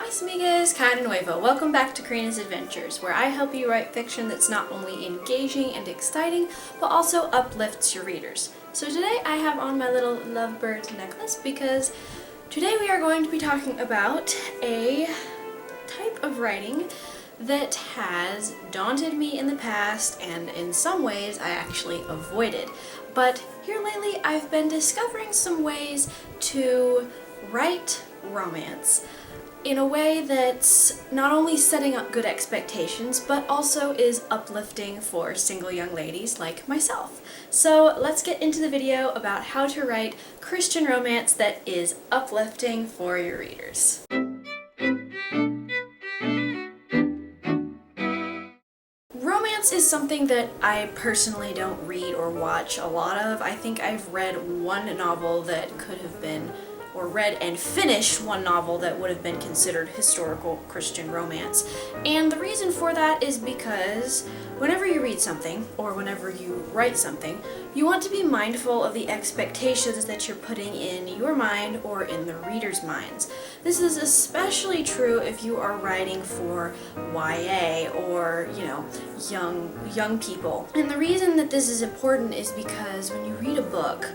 Nice amigas, kind of nuevo. Welcome back to Careena's Adventures, where I help you write fiction that's not only engaging and exciting, but also uplifts your readers. So today I have on my little lovebird necklace because today we are going to be talking about a type of writing that has daunted me in the past and in some ways I actually avoided. But here lately I've been discovering some ways to write romance in a way that's not only setting up good expectations, but also is uplifting for single young ladies like myself. So let's get into the video about how to write Christian romance that is uplifting for your readers. Romance is something that I personally don't read or watch a lot of. I think I've read one novel that could have been, or read and finished one novel that would have been considered historical Christian romance. And the reason for that is because whenever you read something, or whenever you write something, you want to be mindful of the expectations that you're putting in your mind or in the reader's minds. This is especially true if you are writing for YA or, young people. And the reason that this is important is because when you read a book,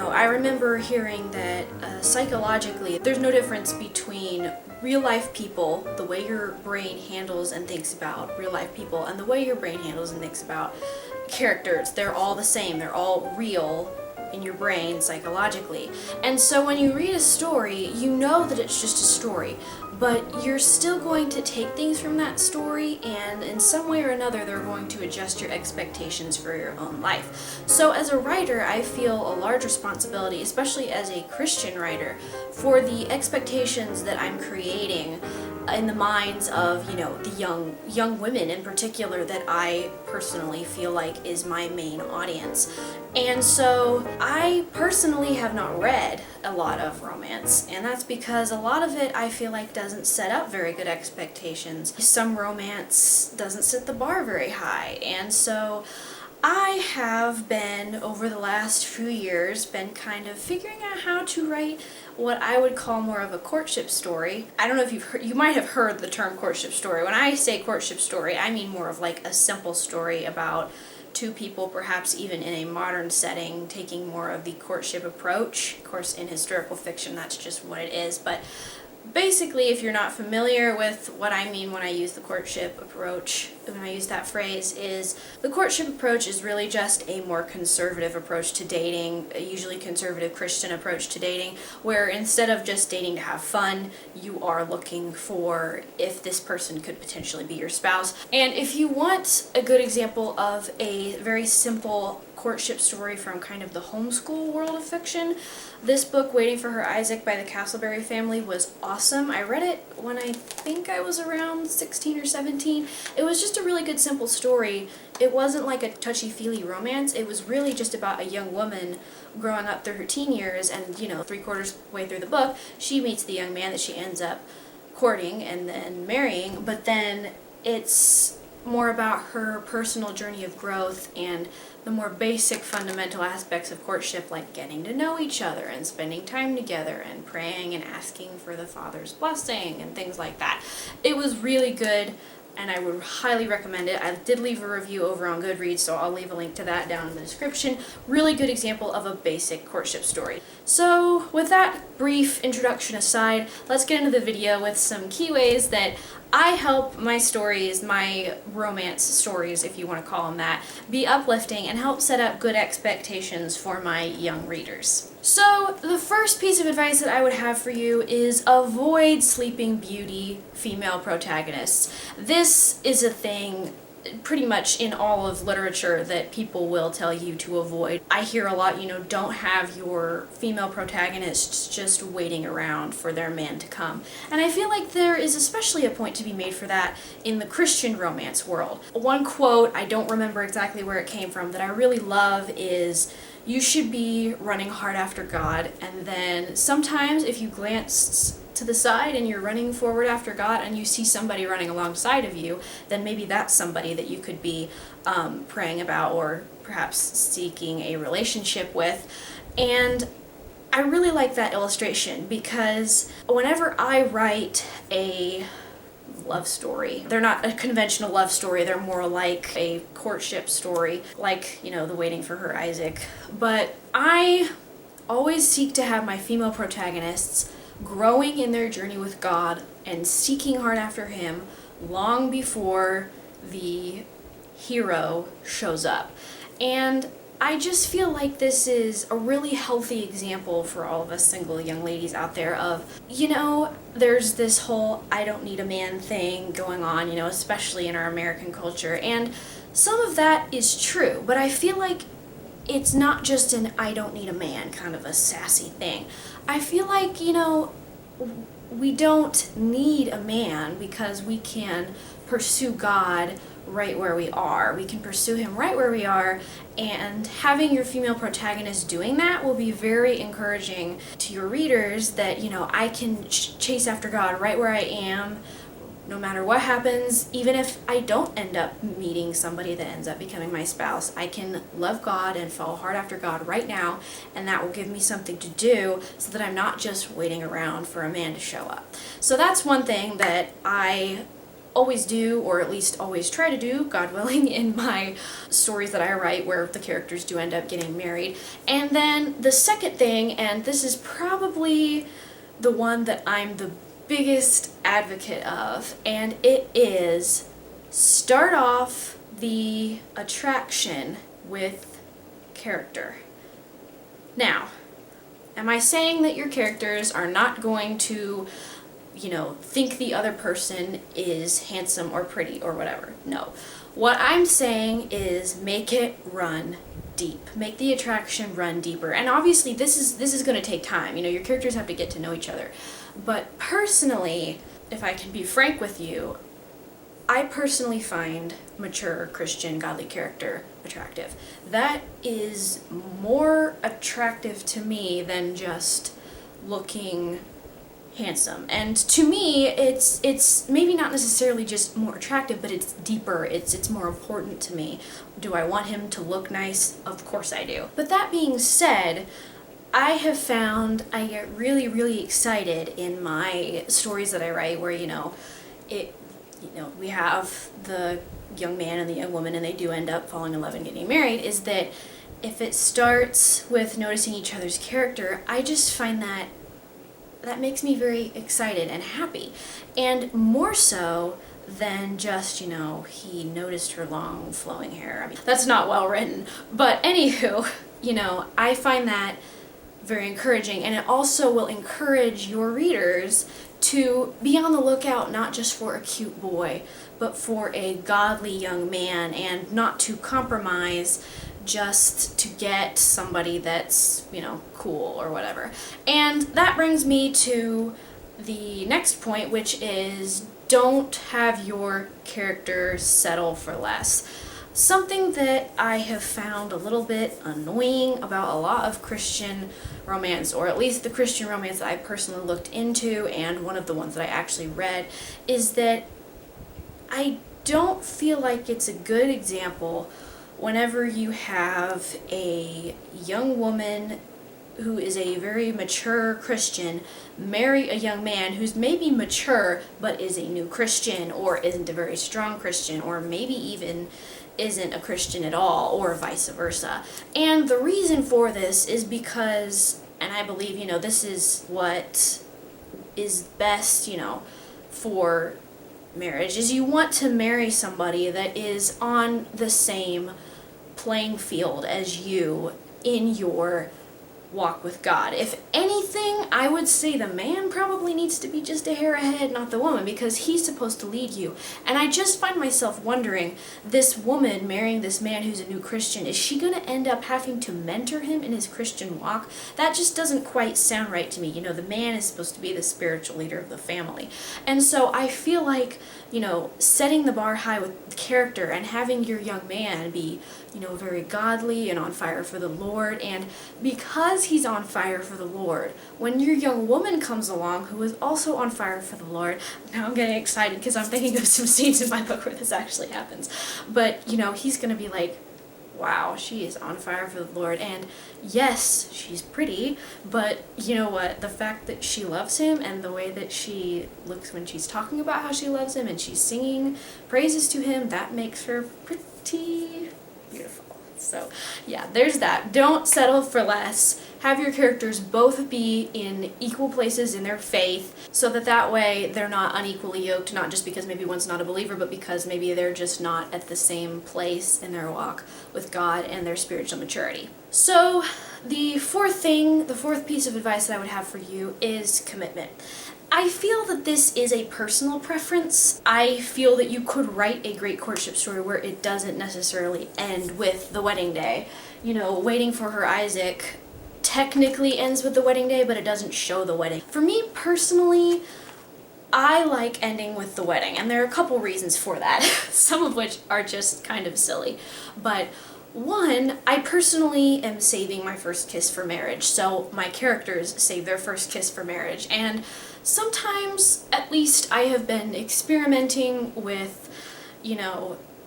I remember hearing that psychologically, there's no difference between real life people, the way your brain handles and thinks about real life people, and the way your brain handles and thinks about characters. They're all the same. They're all real in your brain psychologically. And so when you read a story, you know that it's just a story, but you're still going to take things from that story, and in some way or another they're going to adjust your expectations for your own life. So as a writer, I feel a large responsibility, especially as a Christian writer, for the expectations that I'm creating in the minds of, the young women in particular that I personally feel like is my main audience. And so I personally have not read a lot of romance, and that's because a lot of it I feel like doesn't set up very good expectations. Some romance doesn't set the bar very high, and so I have been, over the last few years, been kind of figuring out how to write what I would call more of a courtship story. I don't know if you might have heard the term courtship story. When I say courtship story, I mean more of like a simple story about two people, perhaps even in a modern setting, taking more of the courtship approach. Of course, in historical fiction, that's just what it is, but basically, if you're not familiar with what I mean when I use the courtship approach, when I use that phrase, is the courtship approach is really just a more conservative approach to dating, a usually conservative Christian approach to dating, where instead of just dating to have fun, you are looking for if this person could potentially be your spouse. And if you want a good example of a very simple courtship story from kind of the homeschool world of fiction, this book, Waiting for Her Isaac by the Castleberry family, was awesome. I read it when I think I was around 16 or 17. It was just a really good, simple story. It wasn't like a touchy-feely romance. It was really just about a young woman growing up through her teen years, and, 3/4 way through the book, she meets the young man that she ends up courting and then marrying, but then it's more about her personal journey of growth and the more basic fundamental aspects of courtship, like getting to know each other and spending time together and praying and asking for the Father's blessing and things like that. It was really good, and I would highly recommend it. I did leave a review over on Goodreads, so I'll leave a link to that down in the description. Really good example of a basic courtship story. So with that brief introduction aside, let's get into the video with some key ways that I help my stories, my romance stories, if you want to call them that, be uplifting and help set up good expectations for my young readers. So the first piece of advice that I would have for you is avoid Sleeping Beauty female protagonists. This is a thing pretty much in all of literature that people will tell you to avoid. I hear a lot, don't have your female protagonists just waiting around for their man to come. And I feel like there is especially a point to be made for that in the Christian romance world. One quote, I don't remember exactly where it came from, that I really love is, "You should be running hard after God, and then sometimes if you glance to the side and you're running forward after God and you see somebody running alongside of you, then maybe that's somebody that you could be praying about or perhaps seeking a relationship with." And I really like that illustration because whenever I write a love story, they're not a conventional love story, they're more like a courtship story, like, the Waiting for Her Isaac. But I always seek to have my female protagonists growing in their journey with God and seeking hard after Him long before the hero shows up. And I just feel like this is a really healthy example for all of us single young ladies out there of, there's this whole I don't need a man thing going on, especially in our American culture. And some of that is true, but I feel like it's not just an I don't need a man kind of a sassy thing. I feel like, we don't need a man because we can pursue God right where we are. We can pursue Him right where we are, and having your female protagonist doing that will be very encouraging to your readers that, I can chase after God right where I am, no matter what happens. Even if I don't end up meeting somebody that ends up becoming my spouse, I can love God and follow hard after God right now, and that will give me something to do so that I'm not just waiting around for a man to show up. So that's one thing that I always do, or at least always try to do, God willing, in my stories that I write where the characters do end up getting married. And then the second thing, and this is probably the one that I'm the biggest advocate of, and it is start off the attraction with character. Now, am I saying that your characters are not going to think the other person is handsome or pretty or whatever? No. What I'm saying is make it run deep. Make the attraction run deeper. And obviously this is going to take time. Your characters have to get to know each other. But personally, if I can be frank with you, I personally find mature Christian godly character attractive. That is more attractive to me than just looking handsome. And to me, it's maybe not necessarily just more attractive, but it's deeper. It's more important to me. Do I want him to look nice? Of course I do. But that being said, I have found I get really, really excited in my stories that I write where, we have the young man and the young woman and they do end up falling in love and getting married, is that if it starts with noticing each other's character, I just find that makes me very excited and happy. And more so than just, he noticed her long flowing hair. I mean, that's not well written. But anywho, I find that very encouraging, and it also will encourage your readers to be on the lookout not just for a cute boy, but for a godly young man, and not to compromise just to get somebody that's, cool or whatever. And that brings me to the next point, which is don't have your character settle for less. Something that I have found a little bit annoying about a lot of Christian romance, or at least the Christian romance that I personally looked into, and one of the ones that I actually read, is that I don't feel like it's a good example whenever you have a young woman who is a very mature Christian marry a young man who's maybe mature but is a new Christian, or isn't a very strong Christian, or maybe even isn't a Christian at all, or vice versa. And the reason for this is because, and I believe, this is what is best, for marriage, is you want to marry somebody that is on the same playing field as you in your walk with God. If anything, I would say the man probably needs to be just a hair ahead, not the woman, because he's supposed to lead you. And I just find myself wondering, this woman marrying this man who's a new Christian, is she going to end up having to mentor him in his Christian walk? That just doesn't quite sound right to me. The man is supposed to be the spiritual leader of the family. And so I feel like, setting the bar high with character and having your young man be, very godly and on fire for the Lord, and because he's on fire for the Lord, when your young woman comes along who is also on fire for the Lord, now I'm getting excited because I'm thinking of some scenes in my book where this actually happens, but he's going to be like, wow, she is on fire for the Lord. And yes, she's pretty, but you know what? The fact that she loves him and the way that she looks when she's talking about how she loves him and she's singing praises to him, that makes her pretty beautiful. So yeah, there's that. Don't settle for less. Have your characters both be in equal places in their faith so that way they're not unequally yoked, not just because maybe one's not a believer, but because maybe they're just not at the same place in their walk with God and their spiritual maturity. So the fourth piece of advice that I would have for you is commitment. I feel that this is a personal preference. I feel that you could write a great courtship story where it doesn't necessarily end with the wedding day. You know, Waiting for Her Isaac technically ends with the wedding day, but it doesn't show the wedding. For me personally, I like ending with the wedding, and there are a couple reasons for that, some of which are just kind of silly. But one, I personally am saving my first kiss for marriage, so my characters save their first kiss for marriage. And sometimes, at least, I have been experimenting with,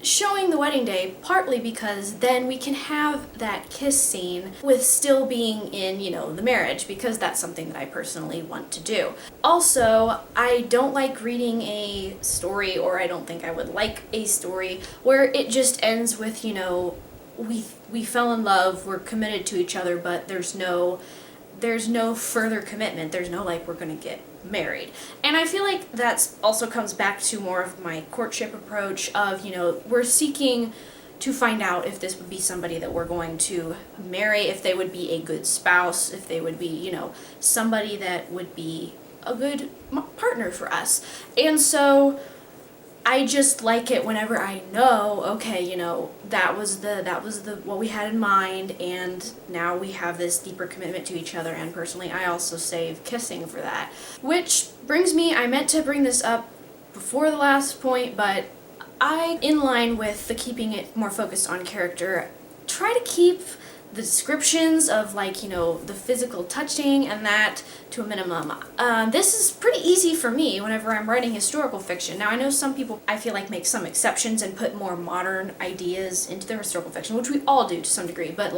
showing the wedding day, partly because then we can have that kiss scene with still being in, the marriage, because that's something that I personally want to do. Also, I don't like reading a story, or I don't think I would like a story, where it just ends with, we fell in love, we're committed to each other, but there's no further commitment. There's no we're gonna get married. And I feel like that's also comes back to more of my courtship approach of, we're seeking to find out if this would be somebody that we're going to marry, if they would be a good spouse, if they would be, somebody that would be a good partner for us. And so I just like it whenever I know, okay, that was the what we had in mind, and now we have this deeper commitment to each other. And personally, I also save kissing for that. Which brings me, I meant to bring this up before the last point, but in line with the keeping it more focused on character, try to keep the descriptions of the physical touching and that to a minimum. This is pretty easy for me whenever I'm writing historical fiction. Now I know some people I feel like make some exceptions and put more modern ideas into their historical fiction, which we all do to some degree, but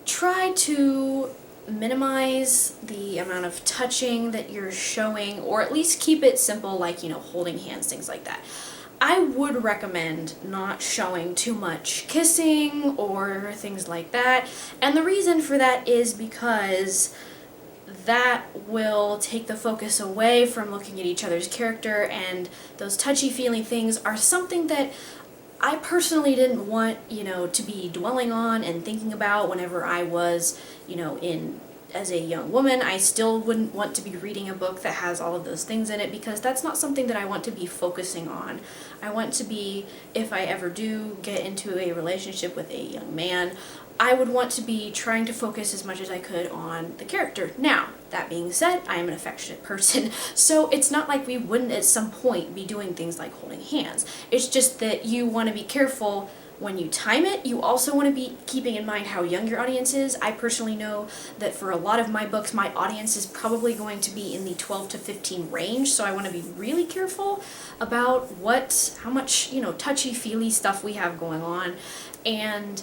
try to minimize the amount of touching that you're showing, or at least keep it simple, holding hands, things like that. I would recommend not showing too much kissing or things like that. And the reason for that is because that will take the focus away from looking at each other's character, and those touchy-feely things are something that I personally didn't want, to be dwelling on and thinking about whenever I was, as a young woman. I still wouldn't want to be reading a book that has all of those things in it, because that's not something that I want to be focusing on. I want to be, if I ever do get into a relationship with a young man, I would want to be trying to focus as much as I could on the character. Now, that being said, I am an affectionate person, so it's not like we wouldn't at some point be doing things like holding hands. It's just that you want to be careful when you time it. You also want to be keeping in mind how young your audience is. I personally know that for a lot of my books, my audience is probably going to be in the 12 to 15 range, so I want to be really careful about how much, touchy-feely stuff we have going on. And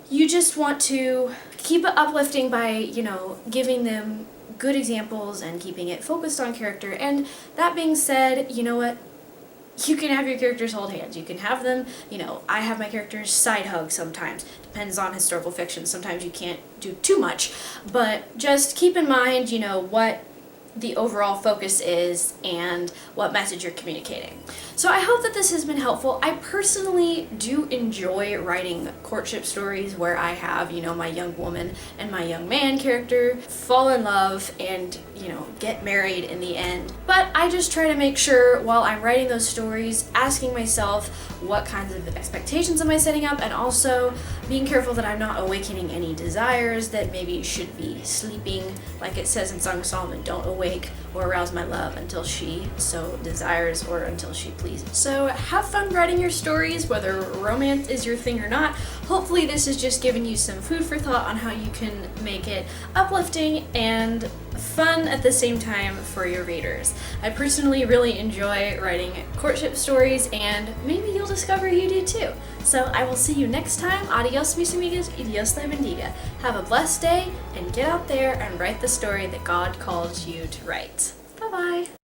you just want to keep it uplifting by, giving them good examples and keeping it focused on character. And that being said, you know what? You can have your characters hold hands. You can have them, I have my characters side hug sometimes. Depends on historical fiction. Sometimes you can't do too much. But just keep in mind, what the overall focus is and what message you're communicating. So I hope that this has been helpful. I personally do enjoy writing courtship stories where I have, my young woman and my young man character fall in love and, get married in the end. But I just try to make sure while I'm writing those stories, asking myself what kinds of expectations am I setting up, and also being careful that I'm not awakening any desires that maybe should be sleeping. Like it says in Song of Solomon, don't awake or arouse my love until she so desires or until she pleases. So have fun writing your stories, whether romance is your thing or not. Hopefully this has just given you some food for thought on how you can make it uplifting and fun at the same time for your readers. I personally really enjoy writing courtship stories, and maybe you'll discover you do too. So I will see you next time. Adios, mis amigas, y Dios le bendiga. Have a blessed day, and get out there and write the story that God called you to write. Bye-bye.